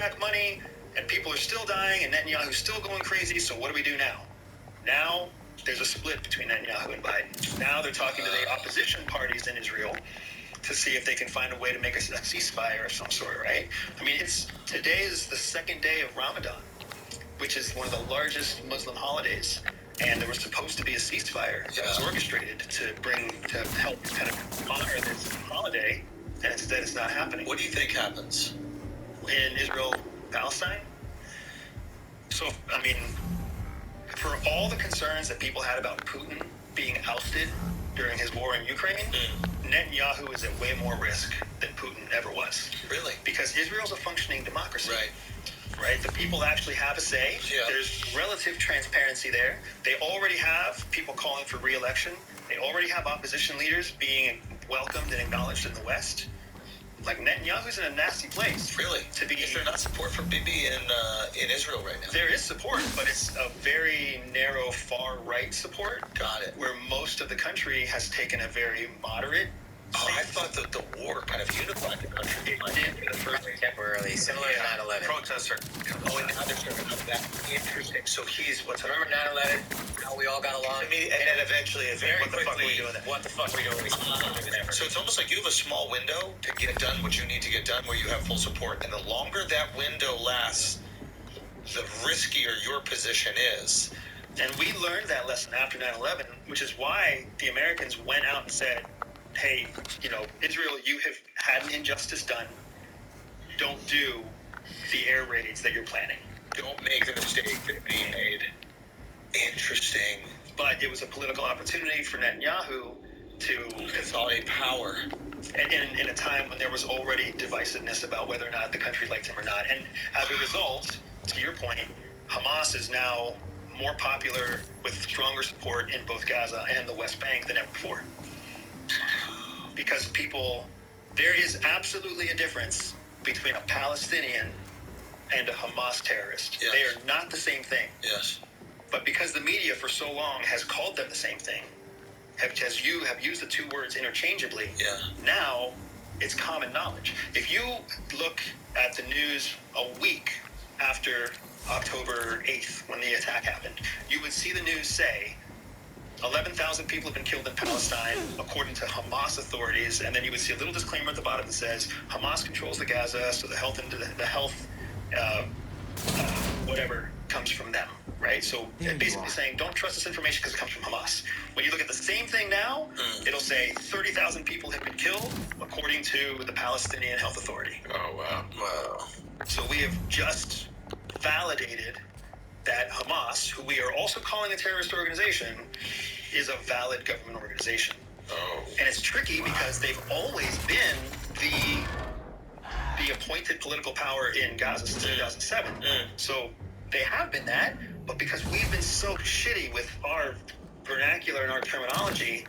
back money, and people are still dying, and Netanyahu's still going crazy, so what do we do now? Now, there's a split between Netanyahu and Biden. Now they're talking to the opposition parties in Israel to see if they can find a way to make a ceasefire of some sort, right? I mean, today is the second day of Ramadan, which is one of the largest Muslim holidays, and there was supposed to be a ceasefire that was orchestrated to help kind of honor this holiday, and instead it's not happening. What do you think happens in Israel, Palestine? So, I mean, for all the concerns that people had about Putin being ousted during his war in Ukraine, Netanyahu is at way more risk than Putin ever was. Really? Because Israel's a functioning democracy. Right. The people actually have a say. Yeah. There's relative transparency there. They already have people calling for re-election. They already have opposition leaders being welcomed and acknowledged in the West. Like, Netanyahu's in a nasty place. Really? Is there not support for Bibi in Israel right now? There is support, but it's a very narrow, far-right support. Got it. Where most of the country has taken a very moderate stance. I thought that the war kind of unified the country. It did. Temporarily, similar to 9/11. Protests are going now they're starting to that. Interesting. So he's what's Remember 9/11? How we all got along? and then eventually, what the fuck are we doing then? What the fuck are we doing? So it's almost like you have a small window to get done what you need to get done where you have full support. And the longer that window lasts, the riskier your position is. And we learned that lesson after 9/11, which is why the Americans went out and said, hey, Israel, you have had an injustice done. Don't do the air raids that you're planning. Don't make the mistake that being made. Interesting. But it was a political opportunity for Netanyahu to Consolidate power. in a time when there was already divisiveness about whether or not the country liked him or not. And as a result, to your point, Hamas is now more popular with stronger support in both Gaza and the West Bank than ever before. Because there is absolutely a difference between a Palestinian and a Hamas terrorist. Yes. They are not the same thing. Yes. But because the media for so long has called them the same thing, have used the two words interchangeably, now it's common knowledge. If you look at the news a week after October 8th, when the attack happened, you would see the news say 11,000 people have been killed in Palestine, according to Hamas authorities, and then you would see a little disclaimer at the bottom that says Hamas controls the Gaza, so the health whatever comes from them, right? So basically saying don't trust this information because it comes from Hamas. When you look at the same thing now, it'll say 30,000 people have been killed, according to the Palestinian Health Authority. Oh, wow. So we have just validated that Hamas, who we are also calling a terrorist organization, is a valid government organization. Oh. And it's tricky because they've always been the appointed political power in Gaza since 2007. So they have been that, but because we've been so shitty with our vernacular and our terminology,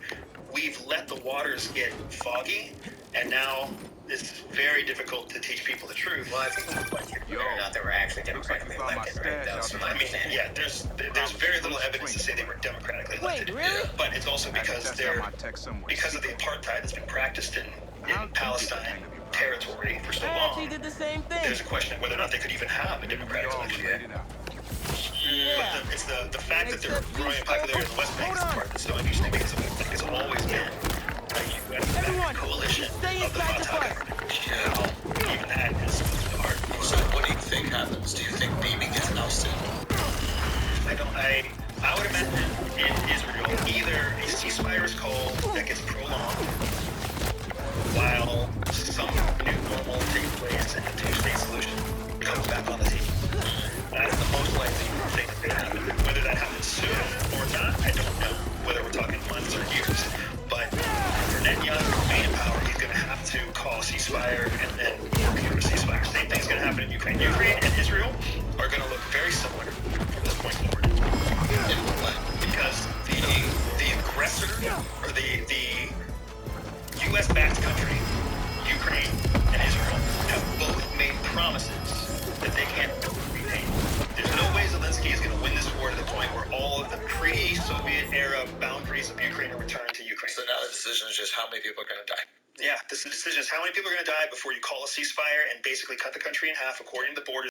we've let the waters get foggy, and now it's very difficult to teach people the truth. Well, I think the question is whether or not they were actually democratically elected, right? That was my understanding. Yeah, there's very little evidence to say they were democratically elected. Wait, really? But it's also because of the apartheid that's been practiced in Palestine territory for so I long. actually did the same thing. There's a question of whether or not they could even have a democratic election. Yeah. But it's the fact that they're growing in popularity in the West Bank is the part that's so interesting because it's always been a U.S. coalition of the Fatah government. Even that is hard. So what do you think happens? Do you think Bibi gets ousted? I would imagine in Israel either a ceasefire is called that gets prolonged while some new normal takes place and a two-state solution comes back on the table. That's the most likely thing that's going to happen. Whether that happens soon or not, I don't know. Whether we're talking months or years. But for Netanyahu to remain in power, he's going to have to call a ceasefire and then procure a ceasefire. Same thing's going to happen in Ukraine. Ukraine and Israel are going to look very similar from this point forward. Because the aggressor, or the U.S.-backed country, Ukraine and Israel, have both made promises that they can't repay. There's no way Zelensky is going to win this war to the point where all of the pre-Soviet era boundaries of Ukraine are returned to Ukraine. So now the decision is just how many people are going to die. Yeah, Yeah, this decision is how many people are going to die before you call a ceasefire and basically cut the country in half according to the borders.